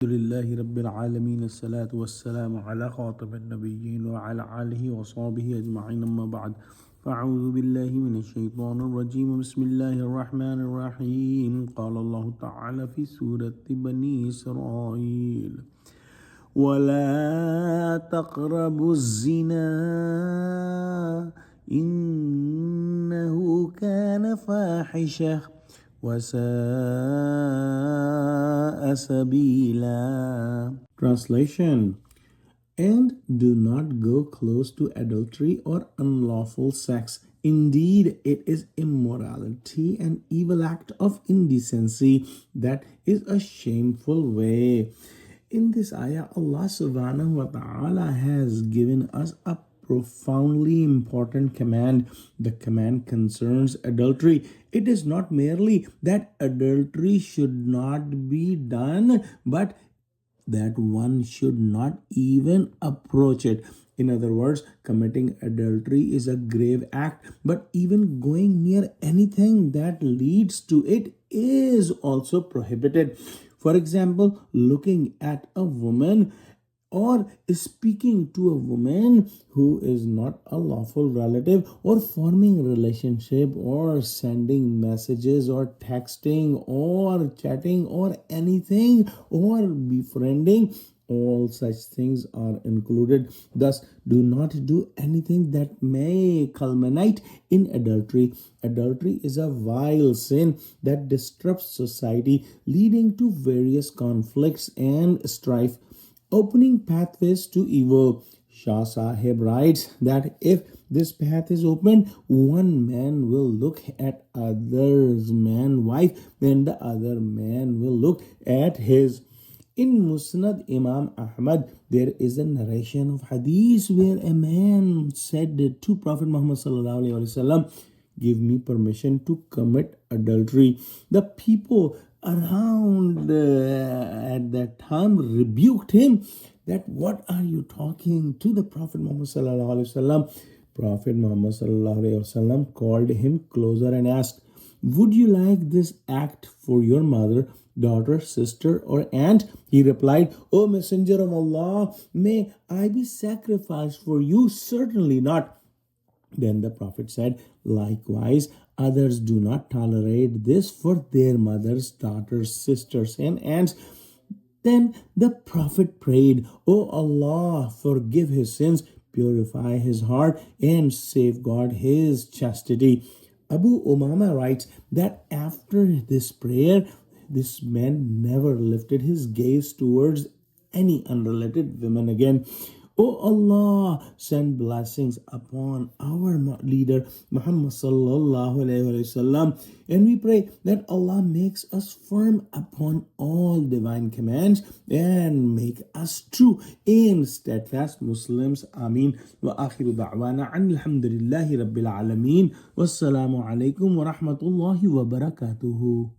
لله رب العالمين الصلاة والسلام على خاتم النبيين وعلى آله وصحبه أجمعين أما بعد فأعوذ بالله من الشيطان الرجيم بسم الله الرحمن الرحيم قال الله تعالى في سورة بني إسرائيل ولا تقربوا الزنا إنه كان فاحشة وَسَاءَ سَبِيلًا. Translation: And do not go close to adultery or unlawful sex. Indeed, it is immorality and evil act of indecency that is a shameful way. In this ayah, Allah subhanahu wa ta'ala has given us a profoundly important command. The command concerns adultery. It is not merely that adultery should not be done, but that one should not even approach it. In other words, committing adultery is a grave act, but even going near anything that leads to it is also prohibited. For example, looking at a woman or speaking to a woman who is not a lawful relative, or forming a relationship, or sending messages, or texting, or chatting, or anything, or befriending, all such things are included. Thus, do not do anything that may culminate in adultery. Adultery is a vile sin that disrupts society, leading to various conflicts and strife, opening pathways to evil. Shah Sahib writes that if this path is opened, one man will look at other's man wife, then the other man will look at his. In Musnad Imam Ahmad, there is a narration of hadith where a man said to Prophet Muhammad sallallahu alaihi wasallam, "Give me permission to commit adultery." The people around at that time rebuked him that, "What are you talking to the Prophet Muhammad sallallahu alaihi wasallam?" Prophet Muhammad sallallahu alaihi wasallam called him closer and asked, "Would you like this act for your mother, daughter, sister, or aunt?" He replied, "O Messenger of Allah, may I be sacrificed for you? Certainly not." Then the Prophet said, "Likewise, others do not tolerate this for their mothers, daughters, sisters, and aunts." Then the Prophet prayed, "O Allah, forgive his sins, purify his heart, and safeguard his chastity." Abu Umama writes that after this prayer, this man never lifted his gaze towards any unrelated women again. O Allah, send blessings upon our leader Muhammad sallallahu alaihi wasallam, and we pray that Allah makes us firm upon all divine commands and make us true and steadfast Muslims. Ameen. Wa akhiru da'wana alhamdulillahi rabbil alameen. Wassalamu alaikum wa rahmatullahi wa barakatuhu.